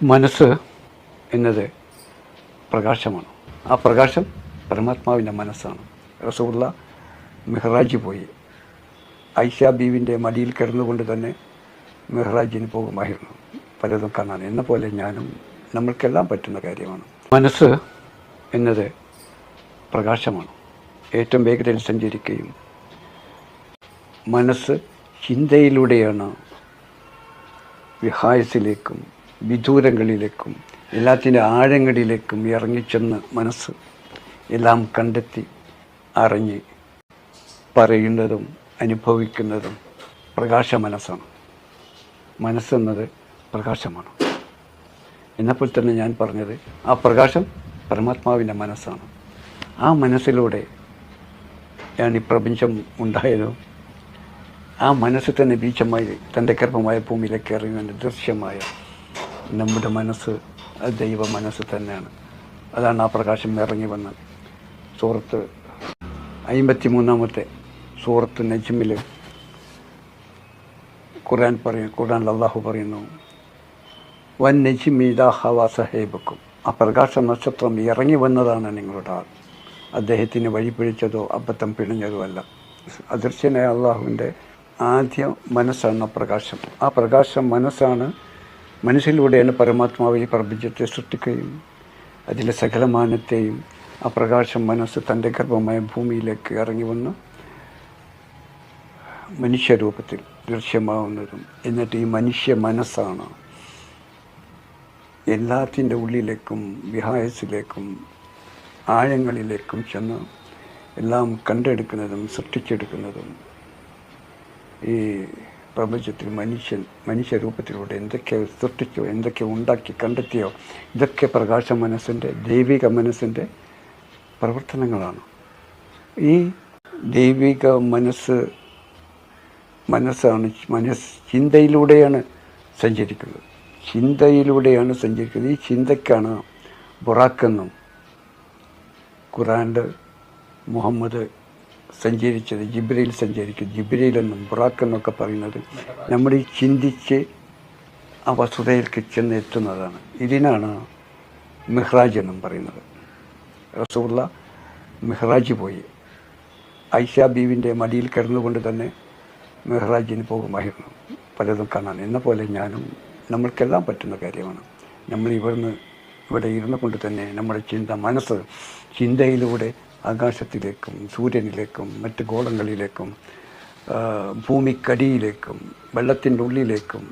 മനസ്സ് എന്നത് പ്രകാശമാണ്. ആ പ്രകാശം പരമാത്മാവിൻ്റെ മനസ്സാണ്. റസൂലുള്ള മെഹ്റാജ് പോയി. ഐഷ ബീവിൻ്റെ മടിയിൽ കിടന്നുകൊണ്ട് തന്നെ മെഹ്റാജിന് പോകുമായിരുന്നു, പലതും കാണാൻ. എന്ന പോലെ ഞാനും നമ്മൾക്കെല്ലാം പറ്റുന്ന കാര്യമാണ്. മനസ്സ് എന്നത് പ്രകാശമാണ്. ഏറ്റവും വേഗതയിൽ സഞ്ചരിക്കുകയും മനസ്സ് ചിന്തയിലൂടെയാണ് വിഹായസിലേക്കും വിദൂരങ്ങളിലേക്കും എല്ലാത്തിൻ്റെ ആഴങ്ങളിലേക്കും ഇറങ്ങിച്ചെന്ന് മനസ്സ് എല്ലാം കണ്ടെത്തി അറിഞ്ഞ് പറയുന്നതും അനുഭവിക്കുന്നതും പ്രകാശ മനസ്സാണ്. മനസ്സെന്നത് പ്രകാശമാണ്. എന്നപ്പോൾ തന്നെ ഞാൻ പറഞ്ഞത്, ആ പ്രകാശം പരമാത്മാവിൻ്റെ മനസ്സാണ്. ആ മനസ്സിലൂടെ ഞാൻ ഈ പ്രപഞ്ചം ഉണ്ടായതും ആ മനസ്സ് തന്നെ ബീജമായി തൻ്റെ ഗർഭമായ ഭൂമിയിലേക്ക് ഇറങ്ങുന്ന ദൃശ്യമായ നമ്മുടെ മനസ്സ് അത് ദൈവ മനസ്സ് തന്നെയാണ്. അതാണ് ആ പ്രകാശം ഇറങ്ങി വന്നത്. സൂറത്ത് 53 സൂറത്ത് നജ്മിൽ ഖുർആനിൽ അള്ളാഹു പറയുന്നു, വൻ നജ്മി ഇദാ ഹവാ സഹീബക്കും. ആ പ്രകാശ നക്ഷത്രം ഇറങ്ങി വന്നതാണ് നിങ്ങളുടെ ആൾ. അദ്ദേഹത്തിന് വഴിപിഴിച്ചതോ അബദ്ധം പിണഞ്ഞതോ അല്ല. അദൃശ്യനായ അള്ളാഹുവിൻ്റെ ആദ്യ മനസ്സാണ് ആ പ്രകാശം. ആ പ്രകാശം മനസ്സിലൂടെയാണ് പരമാത്മാവ് ഈ പ്രപഞ്ചത്തെ സൃഷ്ടിക്കുകയും അതിലെ സകലമാനത്തെയും ആ പ്രകാശം മനസ്സ് തൻ്റെ ഗർഭമായ ഭൂമിയിലേക്ക് ഇറങ്ങി വന്ന് മനുഷ്യരൂപത്തിൽ ദൃശ്യമാവുന്നതും. എന്നിട്ട് ഈ മനുഷ്യ മനസ്സാണ് എല്ലാത്തിൻ്റെ ഉള്ളിലേക്കും വിഹായസിലേക്കും ആഴങ്ങളിലേക്കും ചെന്ന് എല്ലാം കണ്ടെടുക്കുന്നതും സൃഷ്ടിച്ചെടുക്കുന്നതും. ഈ പ്രപഞ്ചത്തിൽ മനുഷ്യരൂപത്തിലൂടെ എന്തൊക്കെ സൃഷ്ടിച്ചോ, എന്തൊക്കെ ഉണ്ടാക്കി കണ്ടെത്തിയോ, ഇതൊക്കെ പ്രകാശ മനസ്സിൻ്റെ ദൈവിക മനസ്സിൻ്റെ പ്രവർത്തനങ്ങളാണ്. ഈ ദൈവിക മനസ്സാണ് ചിന്തയിലൂടെയാണ് സഞ്ചരിക്കുന്നത്. ഈ ചിന്തയ്ക്കാണ് ബുറാക്കെന്നും ഖുർആനിൽ മുഹമ്മദ് സഞ്ചരിച്ചത്, ജിബ്രീൽ എന്നും ബുറാഖ് എന്നൊക്കെ പറയുന്നത് നമ്മൾ ഈ ചിന്തിച്ച് ആ വസ്തുതയിലേക്ക് ചെന്ന് എത്തുന്നതാണ്. ഇതിനാണ് മെഹ്റാജ് എന്നും പറയുന്നത്. റസൂലുള്ള മെഹ്റാജ് പോയി. ഐഷ ബീവിൻ്റെ മടിയിൽ കിടന്നുകൊണ്ട് തന്നെ മെഹ്റാജിന് പോകുമായിരുന്നു, പലതും കാണാൻ. എന്ന പോലെ ഞാനും നമ്മൾക്കെല്ലാം പറ്റുന്ന കാര്യമാണ്. നമ്മൾ ഇവിടെ ഇരുന്നു കൊണ്ട് തന്നെ നമ്മുടെ മനസ്സ് ചിന്തയിലൂടെ ആകാശത്തിലേക്കും സൂര്യനിലേക്കും മറ്റ് ഗോളങ്ങളിലേക്കും ഭൂമിക്കടിയിലേക്കും വെള്ളത്തിൻ്റെ ഉള്ളിലേക്കും